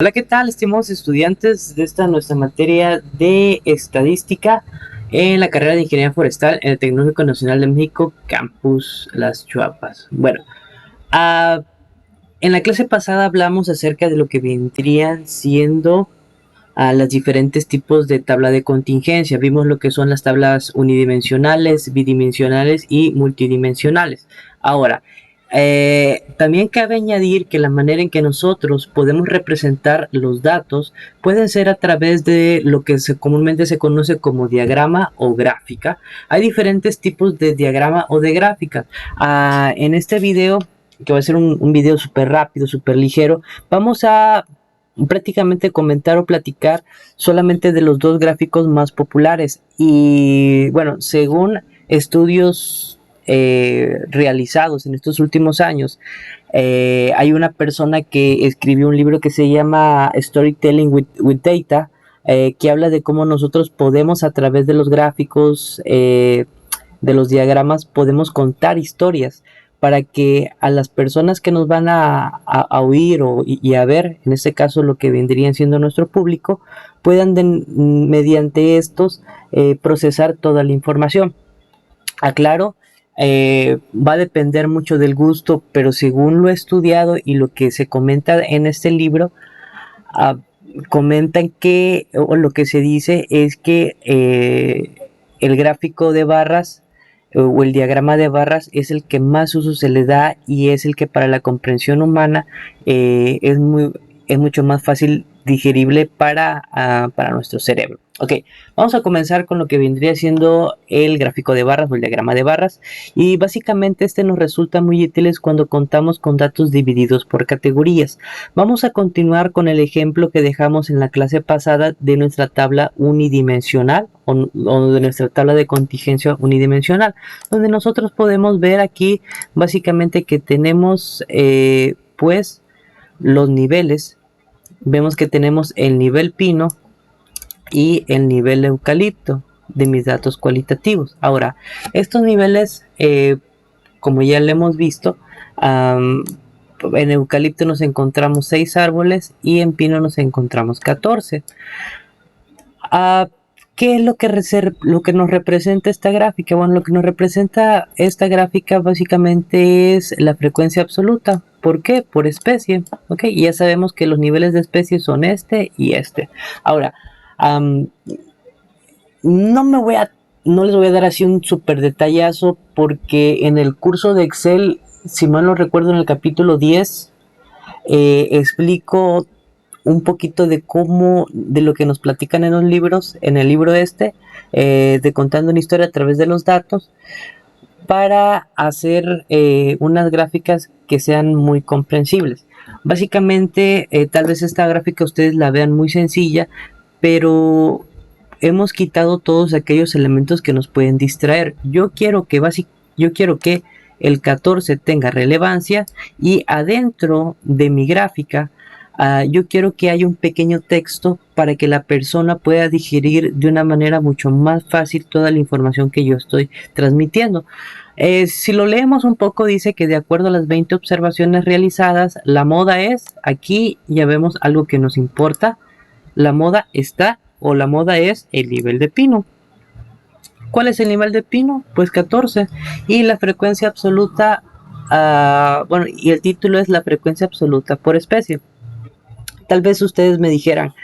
Hola, ¿qué tal, estimados estudiantes de esta nuestra materia de estadística en la carrera de Ingeniería Forestal en el Tecnológico Nacional de México, Campus Las Chuapas? Bueno, ah, en la clase pasada hablamos acerca de lo que vendrían siendo los diferentes tipos de tabla de contingencia. Vimos lo que son las tablas unidimensionales, bidimensionales y multidimensionales. Ahora, también cabe añadir que la manera en que nosotros podemos representar los datos pueden ser a través de lo que comúnmente se conoce como diagrama o gráfica. Hay diferentes tipos de diagrama o de gráfica. En este video, que va a ser un video súper rápido, súper ligero, vamos a prácticamente comentar o platicar solamente de los dos gráficos más populares. Y bueno, según estudios realizados en estos últimos años, hay una persona que escribió un libro que se llama Storytelling with Data, que habla de cómo nosotros podemos, a través de los gráficos, de los diagramas, podemos contar historias para que a las personas que nos van a oír y a ver, en este caso lo que vendrían siendo nuestro público, puedan mediante estos procesar toda la información. Aclaro, va a depender mucho del gusto, pero según lo estudiado y lo que se comenta en este libro, uh, comentan que, o lo que se dice es que el gráfico de barras o el diagrama de barras es el que más uso se le da y es el que para la comprensión humana es mucho más fácil digerible para nuestro cerebro. Ok, vamos a comenzar con lo que vendría siendo el gráfico de barras o el diagrama de barras, y básicamente este nos resulta muy útil cuando contamos con datos divididos por categorías. Vamos a continuar con el ejemplo que dejamos en la clase pasada de nuestra tabla unidimensional o de nuestra tabla de contingencia unidimensional, donde nosotros podemos ver aquí básicamente que tenemos pues los niveles. Vemos que tenemos el nivel pino y el nivel eucalipto de mis datos cualitativos. Ahora, estos niveles, como ya lo hemos visto, en eucalipto nos encontramos 6 árboles y en pino nos encontramos 14. Uh, ¿Qué es lo que nos representa esta gráfica? Bueno, lo que nos representa esta gráfica básicamente es la frecuencia absoluta. ¿Por qué? Por especie. ¿Ok? Y ya sabemos que los niveles de especie son este y este. Ahora, no me voy a, no les voy a dar así un súper detallazo, porque en el curso de Excel, si mal no recuerdo, en el capítulo 10, explico un poquito de cómo, de lo que nos platican en los libros, en el libro de Contando una historia a través de los datos, para hacer unas gráficas que sean muy comprensibles. Básicamente, tal vez esta gráfica ustedes la vean muy sencilla, pero hemos quitado todos aquellos elementos que nos pueden distraer. Yo quiero que el 14 tenga relevancia, y adentro de mi gráfica yo quiero que haya un pequeño texto para que la persona pueda digerir de una manera mucho más fácil toda la información que yo estoy transmitiendo. Si lo leemos un poco, dice que de acuerdo a las 20 observaciones realizadas, la moda es, aquí ya vemos algo que nos importa, la moda está, o la moda es el nivel de pino. ¿Cuál es el nivel de pino? Pues 14. Y la frecuencia absoluta, bueno, y el título es la frecuencia absoluta por especie. Tal vez ustedes me dijeran,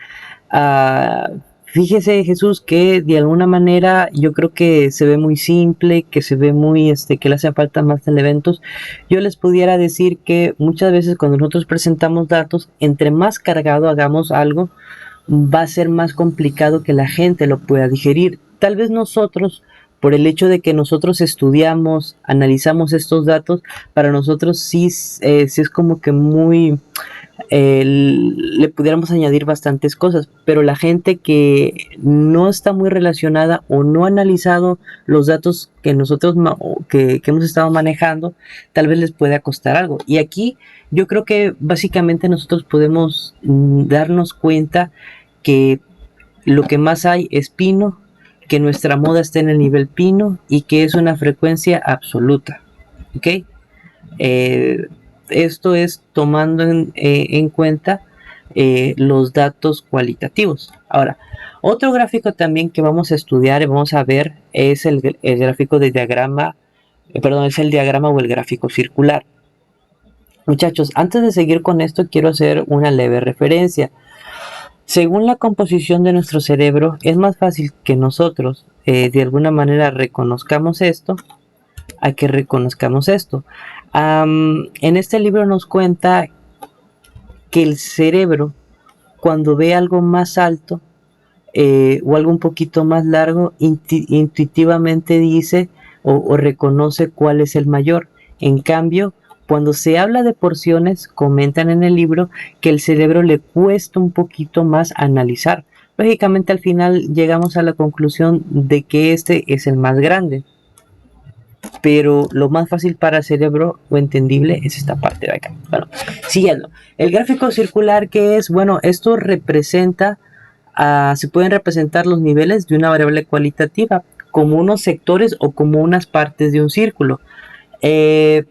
fíjese, Jesús, que de alguna manera yo creo que se ve muy simple, que se ve muy, que le hacen falta más elementos. Yo les pudiera decir que muchas veces cuando nosotros presentamos datos, entre más cargado hagamos algo, va a ser más complicado que la gente lo pueda digerir. Tal vez nosotros, por el hecho de que nosotros estudiamos, analizamos estos datos, para nosotros sí es como que muy, le pudiéramos añadir bastantes cosas, pero la gente que no está muy relacionada o no ha analizado los datos que nosotros que hemos estado manejando, tal vez les pueda costar algo. Y aquí yo creo que básicamente nosotros podemos darnos cuenta que lo que más hay es pino, que nuestra moda está en el nivel pino y que es una frecuencia absoluta. ¿Ok? Eh, Esto es tomando en cuenta los datos cualitativos. Ahora, otro gráfico también que vamos a estudiar y vamos a ver es el gráfico de diagrama, perdón, es el diagrama o el gráfico circular. Muchachos, antes de seguir con esto, quiero hacer una leve referencia. Según la composición de nuestro cerebro, es más fácil que nosotros de alguna manera reconozcamos esto a que reconozcamos esto. En este libro nos cuenta que el cerebro, cuando ve algo más alto o algo un poquito más largo, intuitivamente dice o reconoce cuál es el mayor. En cambio, cuando se habla de porciones, comentan en el libro que el cerebro le cuesta un poquito más analizar. Lógicamente al final llegamos a la conclusión de que este es el más grande. Pero lo más fácil para el cerebro o entendible es esta parte de acá. Bueno, siguiendo. El gráfico circular, que es, bueno, esto representa, se pueden representar los niveles de una variable cualitativa como unos sectores o como unas partes de un círculo. En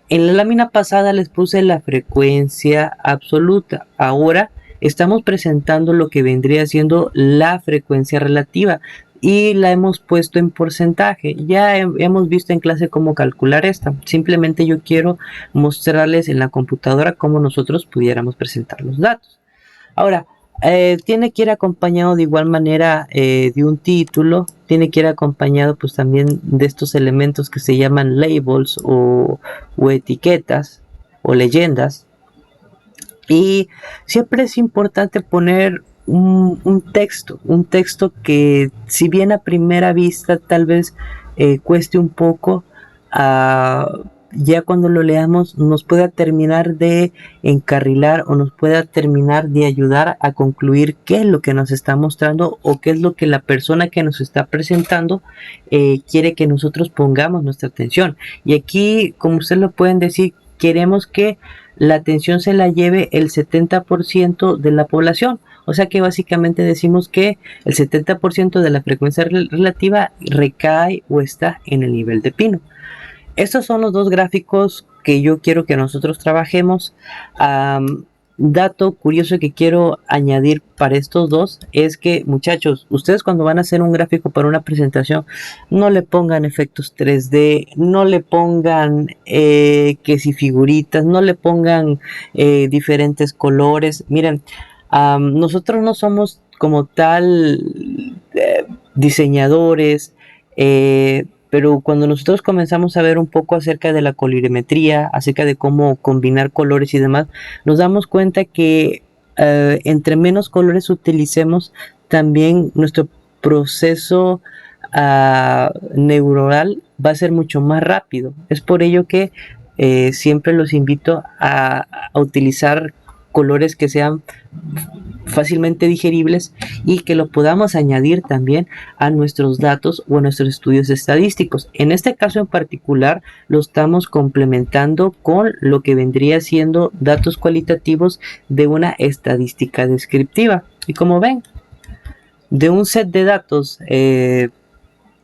la lámina pasada les puse la frecuencia absoluta. Ahora estamos presentando lo que vendría siendo la frecuencia relativa y la hemos puesto en porcentaje. Ya hemos visto en clase cómo calcular esta. Simplemente yo quiero mostrarles en la computadora cómo nosotros pudiéramos presentar los datos. Ahora, tiene que ir acompañado de igual manera de un título, tiene que ir acompañado pues también de estos elementos que se llaman labels o etiquetas o leyendas. Y siempre es importante poner un texto que si bien a primera vista tal vez cueste un poco, ya cuando lo leamos nos pueda terminar de encarrilar o nos pueda terminar de ayudar a concluir qué es lo que nos está mostrando o qué es lo que la persona que nos está presentando quiere que nosotros pongamos nuestra atención. Y aquí, como ustedes lo pueden decir, queremos que la atención se la lleve el 70% de la población. O sea que básicamente decimos que el 70% de la frecuencia relativa recae o está en el nivel de pino. Estos son los dos gráficos que yo quiero que nosotros trabajemos. Dato curioso que quiero añadir para estos dos es que, muchachos, ustedes cuando van a hacer un gráfico para una presentación, no le pongan efectos 3D, no le pongan que si figuritas, no le pongan diferentes colores. Miren, nosotros no somos como tal diseñadores, pero cuando nosotros comenzamos a ver un poco acerca de la colorimetría, acerca de cómo combinar colores y demás, nos damos cuenta que entre menos colores utilicemos, también nuestro proceso neuronal va a ser mucho más rápido. Es por ello que siempre los invito a utilizar colores que sean fácilmente digeribles y que lo podamos añadir también a nuestros datos o a nuestros estudios estadísticos. En este caso en particular lo estamos complementando con lo que vendría siendo datos cualitativos de una estadística descriptiva. Y como ven, de un set de datos de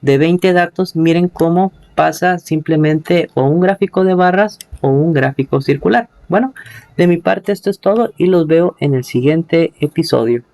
20 datos, miren cómo pasa simplemente o un gráfico de barras o un gráfico circular. Bueno, de mi parte esto es todo y los veo en el siguiente episodio.